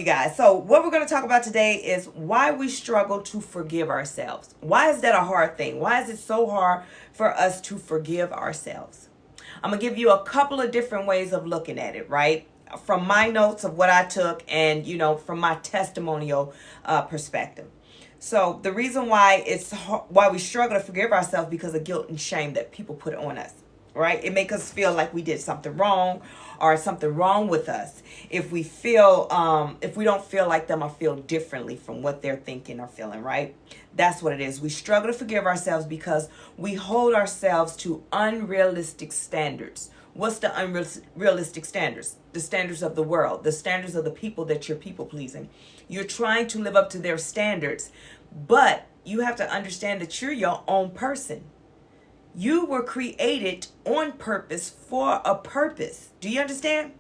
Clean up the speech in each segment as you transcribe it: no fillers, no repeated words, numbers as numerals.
guys. So what we're going to talk about today is why we struggle to forgive ourselves. Why is that a hard thing? Why is it so hard for us to forgive ourselves? I'm going to give you a couple of different ways of looking at it, right? From my notes of what I took and, from my testimonial perspective. So the reason why why we struggle to forgive ourselves because of guilt and shame that people put on us, right? It makes us feel like we did something wrong or something wrong with us. If we don't feel like them or feel differently from what they're thinking or feeling, right? That's what it is. We struggle to forgive ourselves because we hold ourselves to unrealistic standards. What's the unrealistic standards? The standards of the world, the standards of the people that you're people pleasing. You're trying to live up to their standards, but you have to understand that you're your own person. You were created on purpose for a purpose. Do you understand?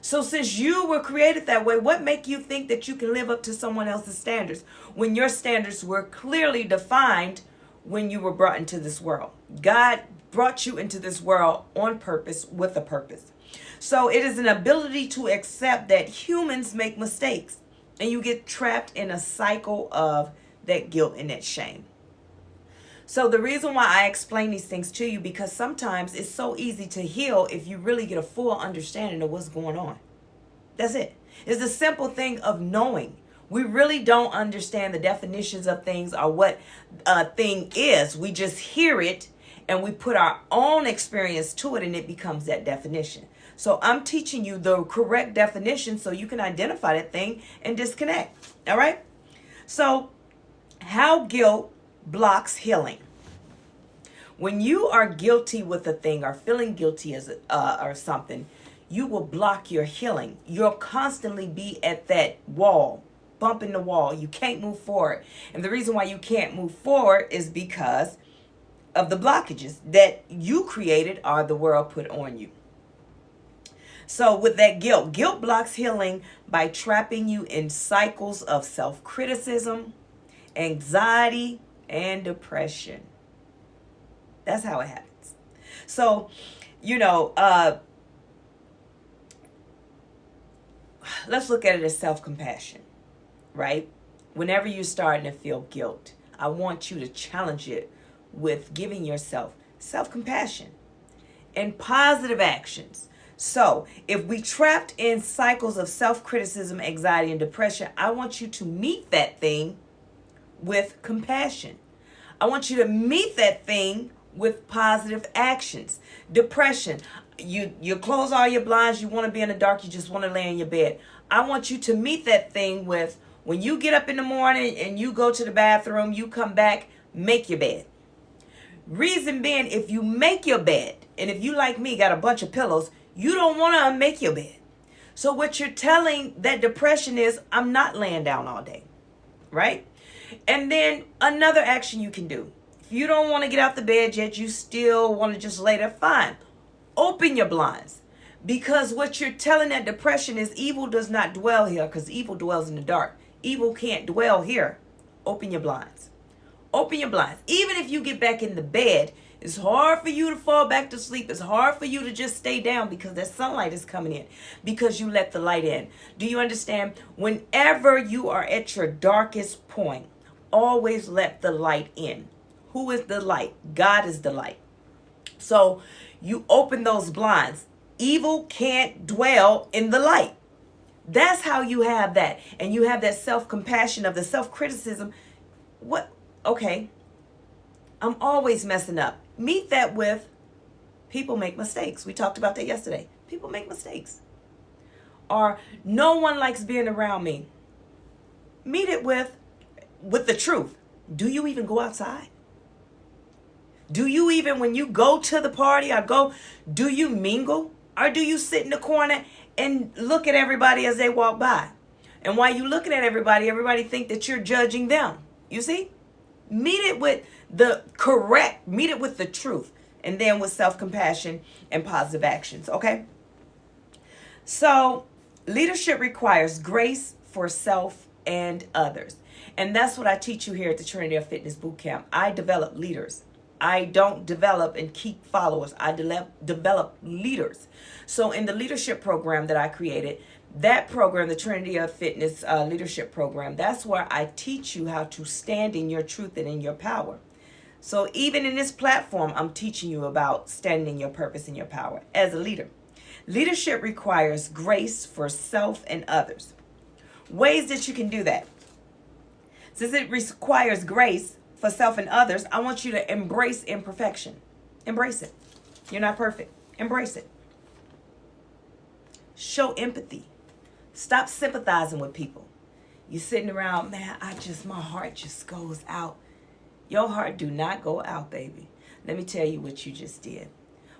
So since you were created that way, what make you think that you can live up to someone else's standards when your standards were clearly defined when you were brought into this world? God brought you into this world on purpose with a purpose. So it is an ability to accept that humans make mistakes and you get trapped in a cycle of that guilt and that shame. So the reason why I explain these things to you, because sometimes it's so easy to heal if you really get a full understanding of what's going on. That's it. It's the simple thing of knowing. We really don't understand the definitions of things or what a thing is. We just hear it and we put our own experience to it and it becomes that definition. So I'm teaching you the correct definition so you can identify that thing and disconnect. All right? So how guilt blocks healing. When you are guilty with a thing or feeling guilty as or something, you will block your healing. You'll constantly be at that wall, bumping the wall. You can't move forward. And the reason why you can't move forward is because of the blockages that you created or the world put on you. So with that guilt blocks healing by trapping you in cycles of self-criticism, anxiety, and depression. That's how it happens. So, let's look at it as self-compassion, right? Whenever you're starting to feel guilt, I want you to challenge it with giving yourself self-compassion and positive actions. So if we trapped in cycles of self-criticism, anxiety, and depression, I want you to meet that thing with compassion. I want you to meet that thing with positive actions. Depression, you close all your blinds, you want to be in the dark, you just want to lay in your bed. I want you to meet that thing with, when you get up in the morning and you go to the bathroom, you come back, make your bed. Reason being, if you make your bed, and if you like me got a bunch of pillows, you don't want to unmake your bed. So what you're telling that depression is, I'm not laying down all day, right? And then another action you can do. If you don't want to get out the bed yet, you still want to just lay there, fine. Open your blinds. Because what you're telling that depression is evil does not dwell here, because evil dwells in the dark. Evil can't dwell here. Open your blinds. Open your blinds. Even if you get back in the bed, it's hard for you to fall back to sleep. It's hard for you to just stay down because that sunlight is coming in, because you let the light in. Do you understand? Whenever you are at your darkest point, always let the light in. Who is the light? God is the light. So you open those blinds. Evil can't dwell in the light. That's how you have that. And you have that self-compassion of the self-criticism. What? Okay. I'm always messing up. Meet that with people make mistakes. We talked about that yesterday. People make mistakes. Or no one likes being around me. Meet it with the truth. Do you even go outside? Do you even, when you go to the party do you mingle? Or do you sit in the corner and look at everybody as they walk by? And while you looking at everybody think that you're judging them. You see? Meet it with meet it with the truth. And then with self-compassion and positive actions. Okay? So leadership requires grace for self and others. And that's what I teach you here at the Trinity of Fitness Bootcamp. I develop leaders. I don't develop and keep followers. I develop leaders. So in the leadership program that I created, that program, the Trinity of Fitness leadership program, that's where I teach you how to stand in your truth and in your power. So even in this platform, I'm teaching you about standing in your purpose and your power as a leader. Leadership requires grace for self and others. Ways that you can do that. Since it requires grace for self and others, I want you to embrace imperfection. Embrace it. You're not perfect. Embrace it. Show empathy. Stop sympathizing with people. You're sitting around, man, my heart just goes out. Your heart do not go out, baby. Let me tell you what you just did.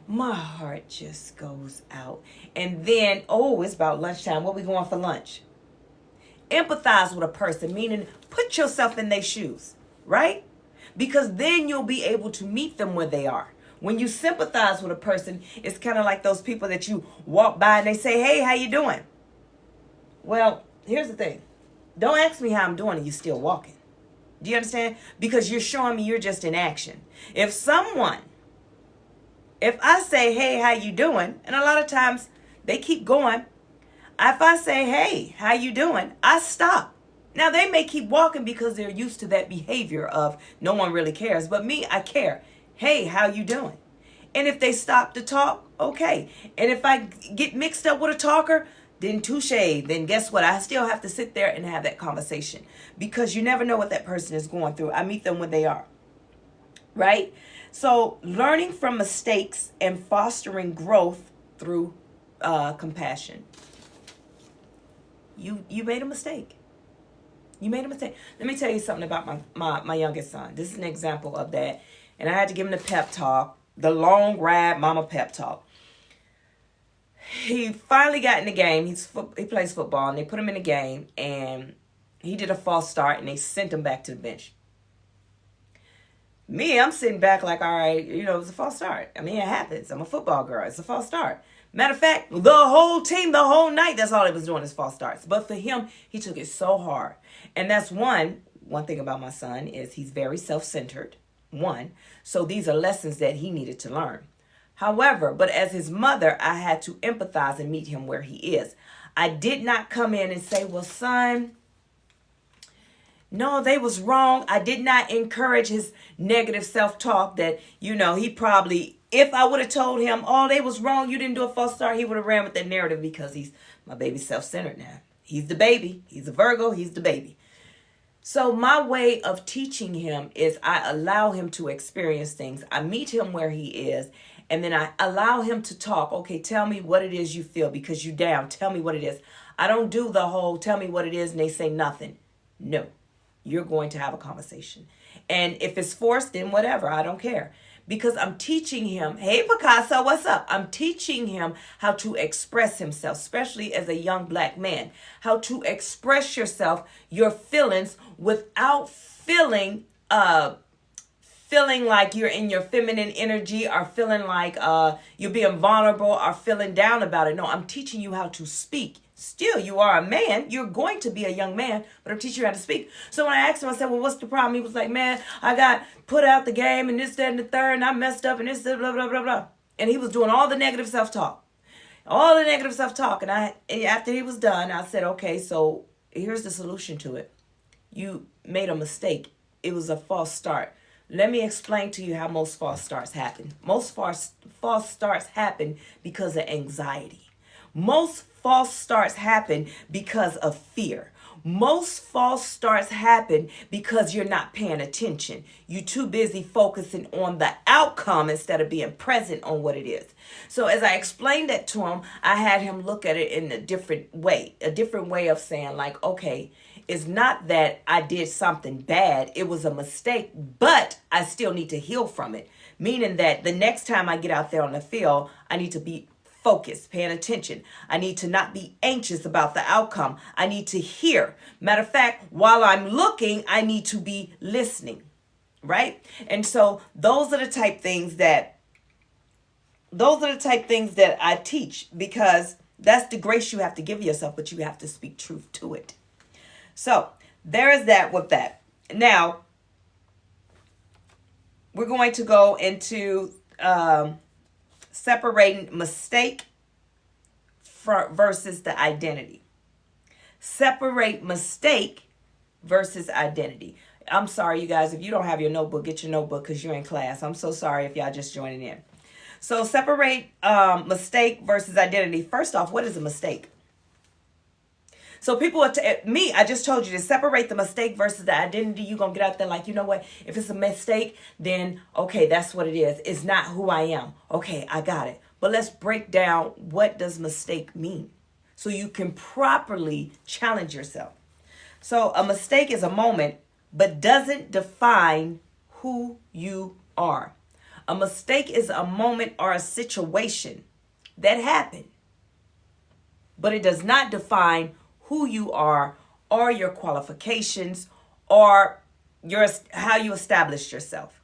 My heart just goes out. And then, it's about lunchtime. What we going for lunch? Empathize with a person, meaning put yourself in their shoes, right? Because then you'll be able to meet them where they are. When you sympathize with a person, it's kind of like those people that you walk by and they say, hey, how you doing? Well, here's the thing. Don't ask me how I'm doing and you're still walking. Do you understand? Because you're showing me you're just in action. If I say, hey, how you doing? And a lot of times they keep going. If I say, hey, how you doing? I stop. Now they may keep walking because they're used to that behavior of no one really cares. But me, I care. Hey, how you doing? And if they stop to talk, okay. And if I get mixed up with a talker, then touche, then guess what? I still have to sit there and have that conversation because you never know what that person is going through. I meet them when they are, right? So learning from mistakes and fostering growth through compassion. You made a mistake. You made a mistake. Let me tell you something about my youngest son. This is an example of that. And I had to give him the pep talk, the long ride mama pep talk. He finally got in the game. He plays football, and they put him in the game, and he did a false start, and they sent him back to the bench. Me, I'm sitting back like, all right, it was a false start. I mean, it happens. I'm a football girl. It's a false start. Matter of fact, the whole team, the whole night, that's all he was doing is false starts. But for him, he took it so hard. And that's one thing about my son is he's very self-centered. So these are lessons that he needed to learn. However, but as his mother, I had to empathize and meet him where he is. I did not come in and say, well, son, no, they was wrong. I did not encourage his negative self-talk that, he probably, if I would have told him, they was wrong, you didn't do a false start, he would have ran with that narrative because my baby's self-centered now. He's the baby. He's a Virgo. He's the baby. So my way of teaching him is I allow him to experience things. I meet him where he is. And then I allow him to talk. Okay, tell me what it is you feel because you down. Tell me what it is. I don't do the whole tell me what it is and they say nothing. No, you're going to have a conversation. And if it's forced, then whatever. I don't care. Because I'm teaching him, hey, Picasso, what's up? I'm teaching him how to express himself, especially as a young black man. How to express yourself, your feelings without feeling like you're in your feminine energy or feeling like you're being vulnerable or feeling down about it. No, I'm teaching you how to speak. Still, you are a man. You're going to be a young man, but I'm teaching you how to speak. So when I asked him, I said, well, what's the problem? He was like, man, I got put out the game and this, that, and the third, and I messed up and this, blah, blah, blah, blah. And he was doing all the negative self-talk. And after he was done, I said, okay, so here's the solution to it. You made a mistake. It was a false start. Let me explain to you how most false starts happen. Most false starts happen because of anxiety. Most false starts happen because of fear. Most false starts happen because you're not paying attention. You're too busy focusing on the outcome instead of being present on what it is. So as I explained that to him, I had him look at it in a different way of saying like, okay, it's not that I did something bad. It was a mistake, but I still need to heal from it. Meaning that the next time I get out there on the field, I need to be focused, paying attention. I need to not be anxious about the outcome. I need to hear. Matter of fact, while I'm looking, I need to be listening, right? And so those are the type things that I teach because that's the grace you have to give yourself, but you have to speak truth to it. So there is that with that. Now, we're going to go into separating mistake versus the identity. Separate mistake versus identity. I'm sorry, you guys, if you don't have your notebook, get your notebook because you're in class. I'm so sorry if y'all just joining in. So separate mistake versus identity. First off, what is a mistake? So people, me, I just told you to separate the mistake versus the identity. You're going to get out there like, you know what? If it's a mistake, then, okay, that's what it is. It's not who I am. Okay, I got it. But let's break down, what does mistake mean? So you can properly challenge yourself. So a mistake is a moment, but doesn't define who you are. A mistake is a moment or a situation that happened, but it does not define who you are or your qualifications or how you established yourself.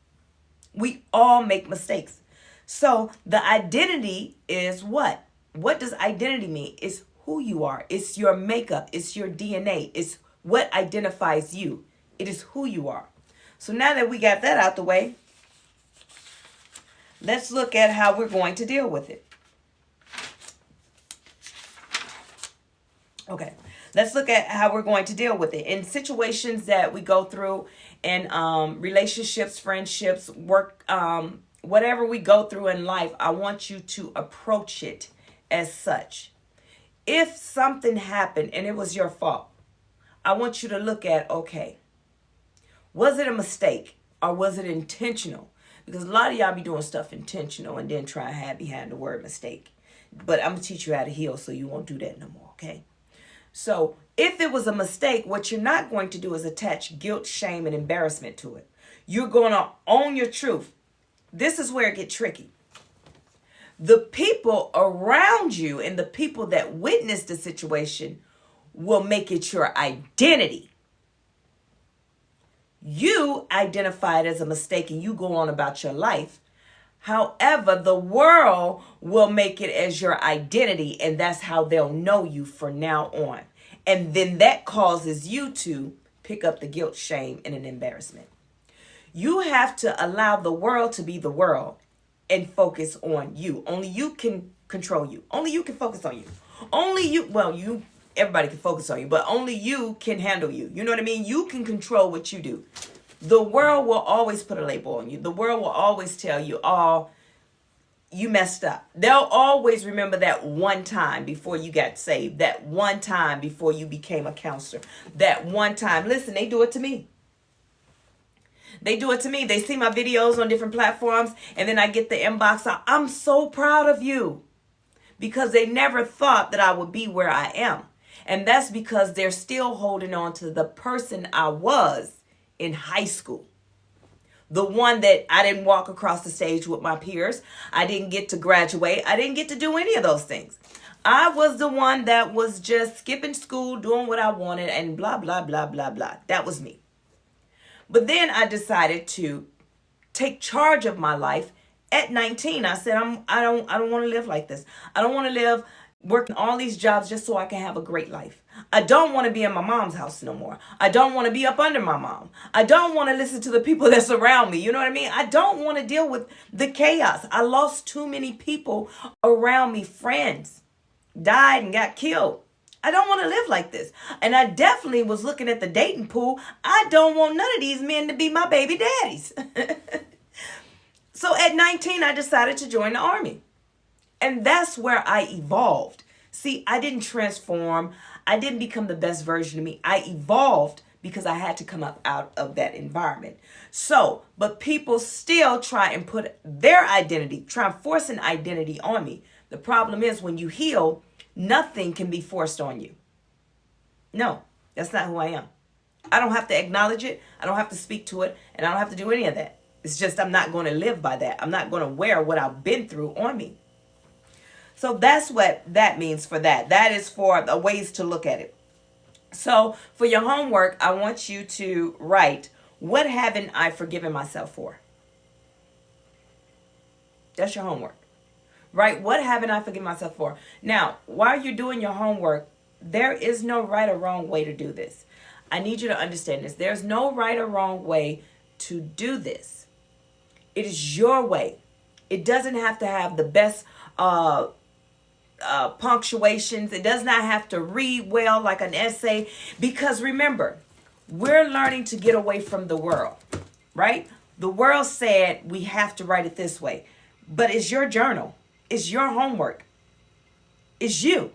We all make mistakes. So the identity is what? What does identity mean? It's who you are. It's your makeup. It's your DNA. It's what identifies you. It is who you are. So now that we got that out the way, let's look at how we're going to deal with it. Okay, let's look at how we're going to deal with it. In situations that we go through in relationships, friendships, work, whatever we go through in life, I want you to approach it as such. If something happened and it was your fault, I want you to look at, okay, was it a mistake or was it intentional? Because a lot of y'all be doing stuff intentional and then try to hide behind the word mistake. But I'm going to teach you how to heal so you won't do that no more, okay? So if it was a mistake, what you're not going to do is attach guilt, shame, and embarrassment to it. You're going to own your truth. This is where it gets tricky. The people around you and the people that witness the situation will make it your identity. You identify it as a mistake and you go on about your life. However, the world will make it as your identity, and that's how they'll know you from now on. And then that causes you to pick up the guilt, shame, and an embarrassment. You have to allow the world to be the world and focus on you. Only you can control you. Only you can focus on you. Only you, everybody can focus on you, but only you can handle you. You know what I mean? You can control what you do. The world will always put a label on you. The world will always tell you, oh, you messed up. They'll always remember that one time before you got saved, that one time before you became a counselor, that one time. Listen, they do it to me. They do it to me. They see my videos on different platforms, and then I get the inbox. I'm so proud of you, because they never thought that I would be where I am. And that's because they're still holding on to the person I was in high school. The one that I didn't walk across the stage with my peers. I didn't get to graduate. I didn't get to do any of those things. I was the one that was just skipping school, doing what I wanted, and blah, blah, blah, blah, blah. That was me. But then I decided to take charge of my life at 19. I said, I don't want to live like this. I don't want to live working all these jobs just so I can have a great life. I don't want to be in my mom's house no more. I don't want to be up under my mom. I don't want to listen to the people that surround me. You know what I mean? I don't want to deal with the chaos. I lost too many people around me. Friends died and got killed. I don't want to live like this. And I definitely was looking at the dating pool. I don't want none of these men to be my baby daddies. So at 19, I decided to join the Army. And that's where I evolved. See, I didn't transform. I didn't become the best version of me. I evolved because I had to come up out of that environment. So, but people still try and put their identity, try and force an identity on me. The problem is when you heal, nothing can be forced on you. No, that's not who I am. I don't have to acknowledge it. I don't have to speak to it. And I don't have to do any of that. It's just I'm not going to live by that. I'm not going to wear what I've been through on me. So that's what that means for that. That is for the ways to look at it. So for your homework, I want you to write, what haven't I forgiven myself for? That's your homework. Right? What haven't I forgiven myself for? Now, while you're doing your homework, there is no right or wrong way to do this. I need you to understand this. There's no right or wrong way to do this. It is your way. It doesn't have to have the best punctuations. It does not have to read well like an essay. Because remember, we're learning to get away from the world, right? The world said we have to write it this way. But it's your journal. It's your homework. It's you.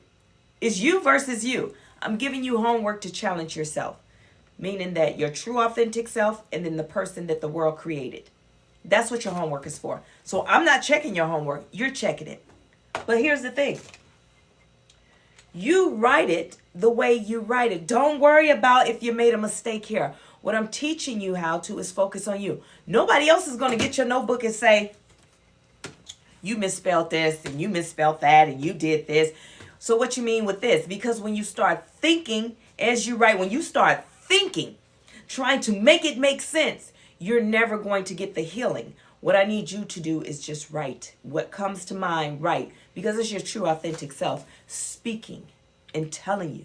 It's you versus you. I'm giving you homework to challenge yourself. Meaning that your true authentic self and then the person that the world created. That's what your homework is for. So I'm not checking your homework. You're checking it. But here's the thing. You write it the way you write it. Don't worry about if you made a mistake here. What I'm teaching you how to is focus on you. Nobody else is going to get your notebook and say, you misspelled this and you misspelled that and you did this. So what you mean with this? Because when you start thinking as you write, when you start thinking, trying to make it make sense, you're never going to get the healing. What I need you to do is just write. What comes to mind, write. Because it's your true authentic self speaking and telling you.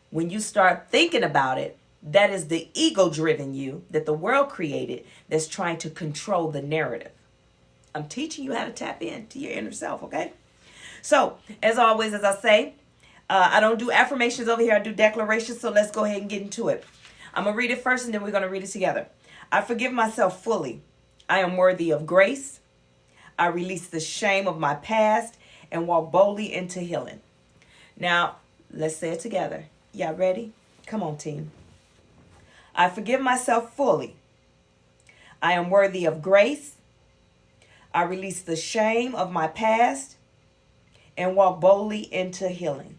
When you start thinking about it, that is the ego-driven you that the world created that's trying to control the narrative. I'm teaching you how to tap into your inner self, okay? So, as always, as I say, I don't do affirmations over here. I do declarations, so let's go ahead and get into it. I'm going to read it first, and then we're going to read it together. I forgive myself fully. I am worthy of grace. I release the shame of my past and walk boldly into healing. Now, let's say it together. Y'all ready? Come on, team. I forgive myself fully. I am worthy of grace. I release the shame of my past and walk boldly into healing.